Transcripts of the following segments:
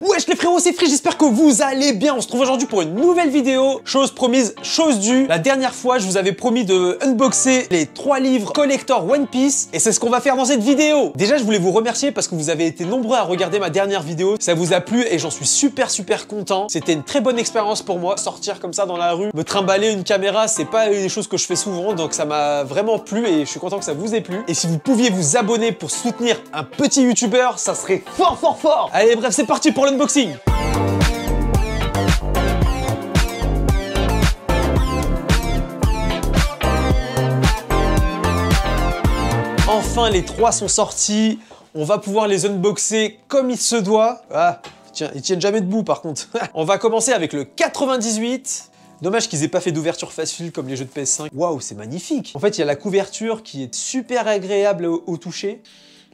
Wesh les frérots, c'est Free, j'espère que vous allez bien. On se trouve aujourd'hui pour une nouvelle vidéo. Chose promise, chose due. La dernière fois, je vous avais promis de unboxer les 3 livres collector One Piece. Et c'est ce qu'on va faire dans cette vidéo. Déjà, je voulais vous remercier parce que vous avez été nombreux à regarder ma dernière vidéo. Ça vous a plu et j'en suis super content. C'était une très bonne expérience pour moi. Sortir comme ça dans la rue, me trimballer une caméra, c'est pas des choses que je fais souvent. Donc ça m'a vraiment plu et je suis content que ça vous ait plu. Et si vous pouviez vous abonner pour soutenir un petit youtubeur, ça serait fort. Allez, bref, c'est parti pour l'unboxing. Enfin, les 3 sont sortis. On va pouvoir les unboxer comme il se doit. Ah, tiens, ils tiennent jamais debout par contre. On va commencer avec le 98. Dommage qu'ils aient pas fait d'ouverture facile comme les jeux de PS5. Waouh, c'est magnifique. En fait, il y a la couverture qui est super agréable au toucher.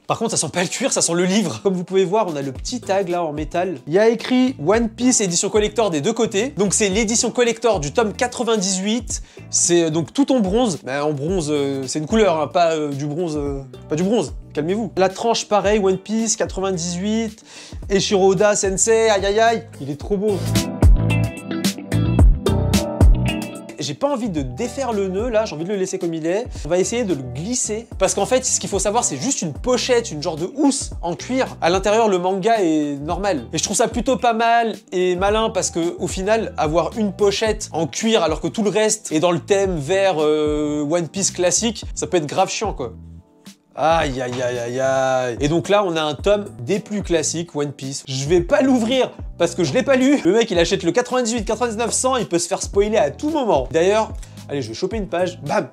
Par contre, ça sent pas le cuir, ça sent le livre. Comme vous pouvez voir, on a le petit tag là en métal. Il y a écrit One Piece édition collector des deux côtés. Donc c'est l'édition collector du tome 98. C'est donc tout en bronze. Mais en bronze, c'est une couleur, hein, pas du bronze. Pas du bronze. Calmez-vous. La tranche, pareil, One Piece 98. Eiichiro Oda Sensei, aïe. Il est trop beau. J'ai pas envie de défaire le nœud là, j'ai envie de le laisser comme il est. On va essayer de le glisser. Parce qu'en fait, ce qu'il faut savoir, c'est juste une pochette, une genre de housse en cuir. À l'intérieur, le manga est normal. Et je trouve ça plutôt pas mal et malin parce que au final, avoir une pochette en cuir alors que tout le reste est dans le thème vert One Piece classique, ça peut être grave chiant quoi. Aïe. Et donc là, on a un tome des plus classiques One Piece. Je vais pas l'ouvrir parce que je l'ai pas lu. Le mec, il achète le 98, 99, 100, il peut se faire spoiler à tout moment. D'ailleurs, allez, je vais choper une page. Bam!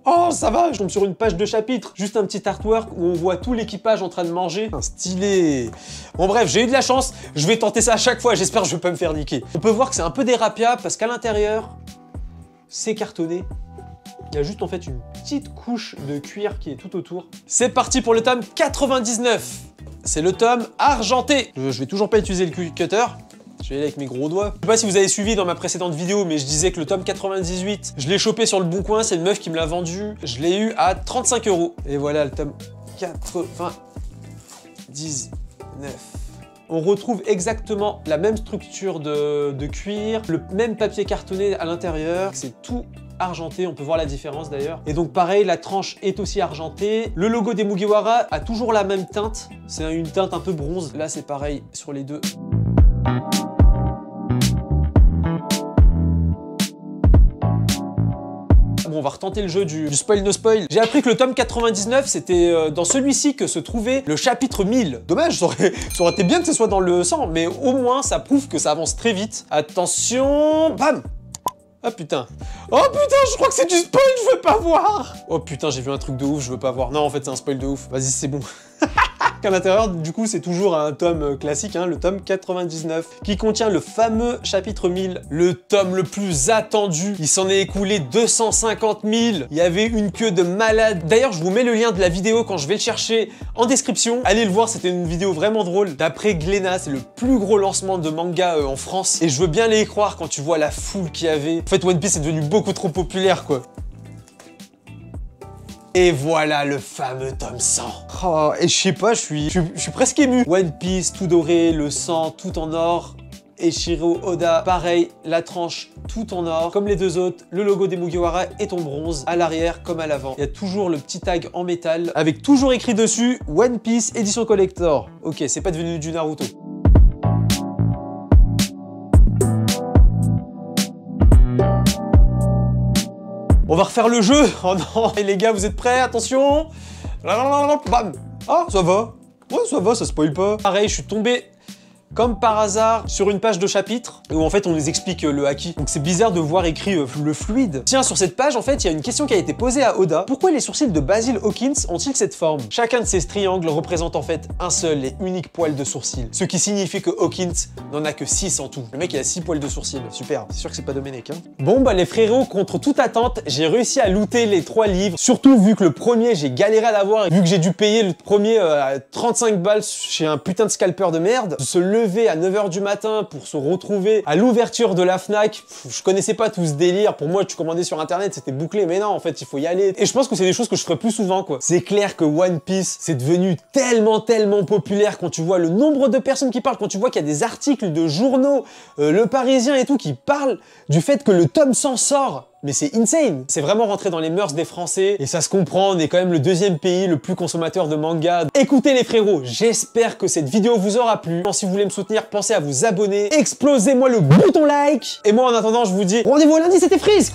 Oh, ça va, je tombe sur une page de chapitre. Juste un petit artwork où on voit tout l'équipage en train de manger. Un stylé. Bon bref, j'ai eu de la chance. Je vais tenter ça à chaque fois. J'espère que je vais pas me faire niquer. On peut voir que c'est un peu des rapias parce qu'à l'intérieur, c'est cartonné. Il y a juste en fait une petite couche de cuir qui est tout autour. C'est parti pour le tome 99. C'est le tome argenté. Je vais toujours pas utiliser le cutter. Je vais y aller avec mes gros doigts. Je sais pas si vous avez suivi dans ma précédente vidéo, mais je disais que le tome 98, je l'ai chopé sur le bon coin. C'est une meuf qui me l'a vendu. Je l'ai eu à 35 €. Et voilà le tome 99. On retrouve exactement la même structure de cuir, le même papier cartonné à l'intérieur. C'est tout argenté, on peut voir la différence d'ailleurs. Et donc pareil, la tranche est aussi argentée. Le logo des Mugiwara a toujours la même teinte. C'est une teinte un peu bronze. Là, c'est pareil sur les deux. Bon, on va retenter le jeu du spoil no spoil. J'ai appris que le tome 99, c'était dans celui-ci que se trouvait le chapitre 1000. Dommage, ça aurait été bien que ce soit dans le 100, mais au moins, ça prouve que ça avance très vite. Attention, bam! Ah putain. Oh putain, je crois que c'est du spoil, je veux pas voir. Oh putain, j'ai vu un truc de ouf, je veux pas voir. Non, en fait, c'est un spoil de ouf. Vas-y, c'est bon. À l'intérieur, du coup, c'est toujours un tome classique, hein, le tome 99, qui contient le fameux chapitre 1000, le tome le plus attendu. Il s'en est écoulé 250 000. Il y avait une queue de malade. D'ailleurs, je vous mets le lien de la vidéo quand je vais le chercher en description. Allez le voir, c'était une vidéo vraiment drôle. D'après Glénat, c'est le plus gros lancement de manga en France. Et je veux bien les croire quand tu vois la foule qu'il y avait. En fait, One Piece est devenu beaucoup trop populaire, quoi. Et voilà le fameux tome 100. Oh, et je sais pas, je suis presque ému. One Piece, tout doré, le sang, tout en or. Eiichiro Oda, pareil, la tranche tout en or. Comme les deux autres, le logo des Mugiwara est en bronze, à l'arrière comme à l'avant. Il y a toujours le petit tag en métal, avec toujours écrit dessus One Piece édition collector. Ok, c'est pas devenu du Naruto. On va refaire le jeu. Oh non. Et les gars, vous êtes prêts? Attention. Bam. Ah, ça va. Ouais, ça va, ça spoil pas. Pareil, je suis tombé comme par hasard sur une page de chapitre où en fait on nous explique le haki. Donc c'est bizarre de voir écrit le fluide. Tiens, sur cette page en fait il y a une question qui a été posée à Oda. Pourquoi les sourcils de Basil Hawkins ont-ils cette forme? Chacun de ces triangles représente en fait un seul et unique poil de sourcil. Ce qui signifie que Hawkins n'en a que 6 en tout. Le mec il a 6 poils de sourcil. Super, c'est sûr que c'est pas Domenech hein. Bon bah les frérots, contre toute attente, j'ai réussi à looter les 3 livres. Surtout vu que le premier j'ai galéré à l'avoir et vu que j'ai dû payer le premier à 35 balles chez un putain de scalper de merde. Ce lever à 9 h du matin pour se retrouver à l'ouverture de la Fnac. Je connaissais pas tout ce délire. Pour moi, tu commandais sur internet, c'était bouclé. Mais non, en fait, il faut y aller. Et je pense que c'est des choses que je ferais plus souvent, quoi. C'est clair que One Piece, c'est devenu tellement populaire quand tu vois le nombre de personnes qui parlent, quand tu vois qu'il y a des articles de journaux, Le Parisien et tout, qui parlent du fait que le tome 100 sort. Mais c'est insane. C'est vraiment rentré dans les mœurs des Français et ça se comprend, on est quand même le deuxième pays le plus consommateur de manga. Écoutez les frérots, j'espère que cette vidéo vous aura plu. Si vous voulez me soutenir, pensez à vous abonner, explosez-moi le bouton like. Et moi en attendant, je vous dis rendez-vous lundi, c'était Frisk.